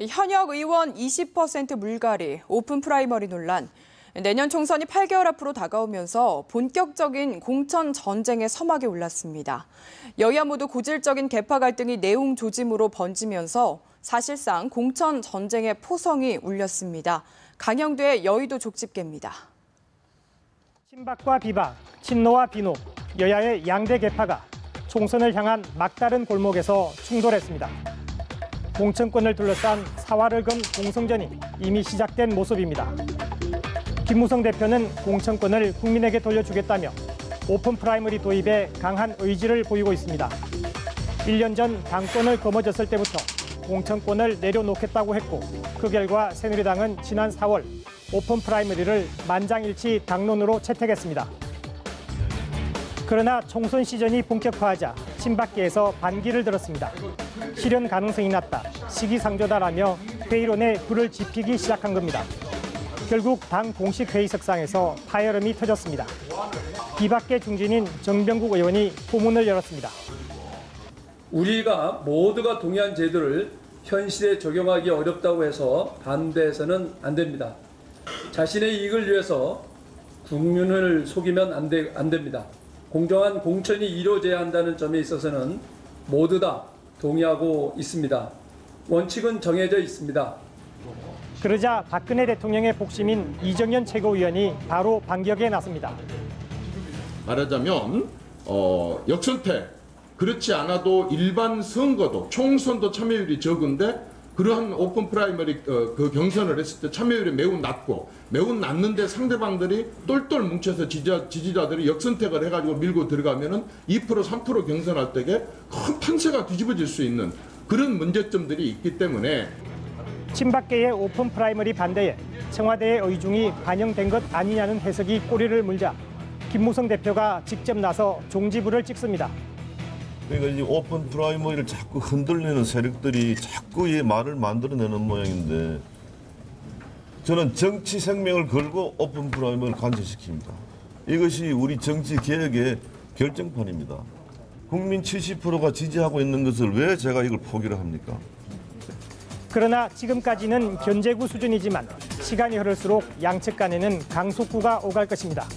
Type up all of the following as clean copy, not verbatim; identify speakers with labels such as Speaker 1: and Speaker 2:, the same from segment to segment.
Speaker 1: 현역 의원 20% 물갈이, 오픈 프라이머리 논란. 내년 총선이 8개월 앞으로 다가오면서 본격적인 공천 전쟁의 서막에 올랐습니다. 여야 모두 고질적인 계파 갈등이 내용 조짐으로 번지면서 사실상 공천 전쟁의 포성이 울렸습니다. 강영도의 여의도 족집게입니다.
Speaker 2: 친박과 비박, 친노와 비노, 여야의 양대 계파가 총선을 향한 막다른 골목에서 충돌했습니다. 공천권을 둘러싼 사활을 건 공성전이 이미 시작된 모습입니다. 김무성 대표는 공천권을 국민에게 돌려주겠다며 오픈 프라이머리 도입에 강한 의지를 보이고 있습니다. 1년 전 당권을 거머쥐었을 때부터 공천권을 내려놓겠다고 했고 그 결과 새누리당은 지난 4월 오픈 프라이머리를 만장일치 당론으로 채택했습니다. 그러나 총선 시즌이 본격화하자 친박계에서 반기를 들었습니다. 실현 가능성이 낮다, 시기상조다라며 회의론에 불을 지피기 시작한 겁니다. 결국 당 공식 회의석상에서 파열음이 터졌습니다. 비박계 중진인 정병국 의원이 포문을 열었습니다.
Speaker 3: 우리가 모두가 동의한 제도를 현실에 적용하기 어렵다고 해서 반대해서는 안 됩니다. 자신의 이익을 위해서 국민을 속이면 안 됩니다. 공정한 공천이 이루어져야 한다는 점에 있어서는 모두 다 동의하고 있습니다. 원칙은 정해져 있습니다.
Speaker 2: 그러자 박근혜 대통령의 복심인 이정현 최고위원이 바로 반격에 나섭니다.
Speaker 4: 말하자면 역선택, 그렇지 않아도 일반 선거도 총선도 참여율이 적은데 그러한 오픈 프라이머리 그 경선을 했을 때 참여율이 매우 낮는데 상대방들이 똘똘 뭉쳐서 지지자들이 역선택을 해가지고 밀고 들어가면은 2% 3% 경선할 때에 큰 판세가 뒤집어질 수 있는 그런 문제점들이 있기 때문에
Speaker 2: 친박계의 오픈 프라이머리 반대에 청와대의 의중이 반영된 것 아니냐는 해석이 꼬리를 물자 김무성 대표가 직접 나서 종지부를 찍습니다.
Speaker 5: 그러니까 이 오픈 프라이머리를 자꾸 흔들리는 세력들이 자꾸 이 말을 만들어내는 모양인데 저는 정치 생명을 걸고 오픈 프라이머리를 관철시킵니다. 이것이 우리 정치 개혁의 결정판입니다. 국민 70%가 지지하고 있는 것을 왜 제가 이걸 포기를 합니까?
Speaker 2: 그러나 지금까지는 견제구 수준이지만 시간이 흐를수록 양측 간에는 강속구가 오갈 것입니다.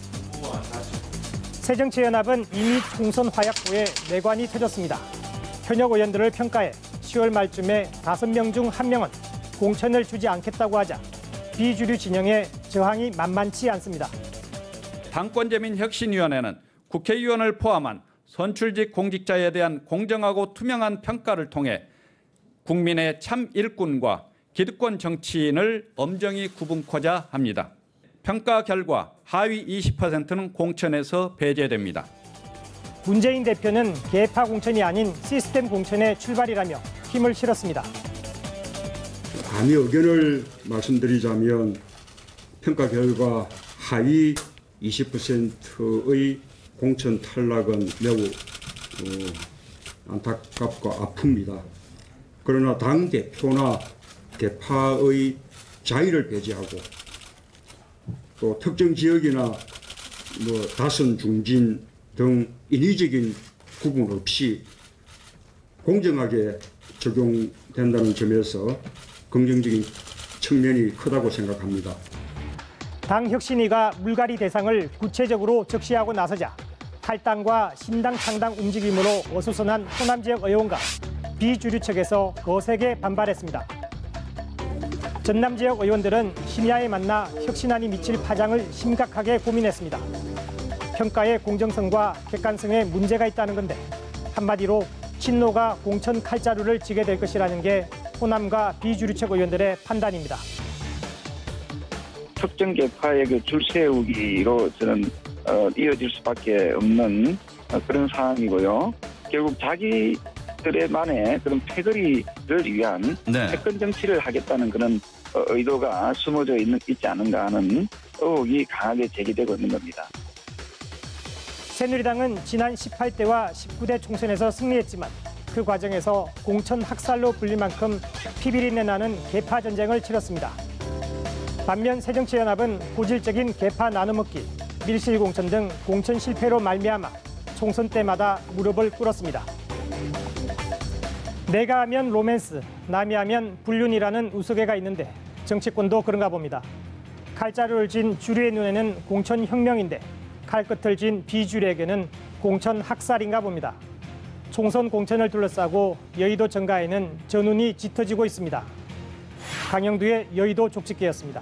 Speaker 2: 새정치연합은 이미 총선 화약고에 내관이 터졌습니다. 현역 의원들을 평가해 10월 말쯤에 5명 중 1명은 공천을 주지 않겠다고 하자 비주류 진영의 저항이 만만치 않습니다.
Speaker 6: 당권제민혁신위원회는 국회의원을 포함한 선출직 공직자에 대한 공정하고 투명한 평가를 통해 국민의 참 일꾼과 기득권 정치인을 엄정히 구분코자 합니다. 평가 결과 하위 20%는 공천에서 배제됩니다.
Speaker 2: 문재인 대표는 계파 공천이 아닌 시스템 공천의 출발이라며 힘을 실었습니다.
Speaker 7: 감히 의견을 말씀드리자면 평가 결과 하위 20%의 공천 탈락은 매우 안타깝고 아픕니다. 그러나 당대표나 계파의 자의를 배제하고 또 특정 지역이나 다선 중진 등 인위적인 구분 없이 공정하게 적용된다는 점에서 긍정적인 측면이 크다고 생각합니다.
Speaker 2: 당 혁신위가 물갈이 대상을 구체적으로 적시하고 나서자 탈당과 신당 창당 움직임으로 어수선한 호남 지역 의원과 비주류 측에서 거세게 반발했습니다. 전남 지역 의원들은 심야에 만나 혁신안이 미칠 파장을 심각하게 고민했습니다. 평가의 공정성과 객관성에 문제가 있다는 건데 한마디로 친노가 공천 칼자루를 쥐게 될 것이라는 게 호남과 비주류측 의원들의 판단입니다.
Speaker 8: 특정 계파의 줄 세우기로 저는 이어질 수밖에 없는 그런 상황이고요. 결국 자기들만의 그런 패거리를 위한 패권 정치를 하겠다는 그런 의도가 숨어져 있지 않은가 하는 의혹이 강하게 제기되고 있는 겁니다.
Speaker 2: 새누리당은 지난 18대와 19대 총선에서 승리했지만 그 과정에서 공천 학살로 불릴 만큼 피비린내 나는 계파 전쟁을 치렀습니다. 반면 새정치연합은 고질적인 계파 나눠먹기, 밀실공천 등 공천 실패로 말미암아 총선 때마다 무릎을 꿇었습니다. 내가 하면 로맨스, 남이 하면 불륜이라는 우스개가 있는데 정치권도 그런가 봅니다. 칼자루를 쥔 주류의 눈에는 공천혁명인데 칼끝을 쥔 비주류에게는 공천학살인가 봅니다. 총선 공천을 둘러싸고 여의도 정가에는 전운이 짙어지고 있습니다. 강영두의 여의도 족집게였습니다.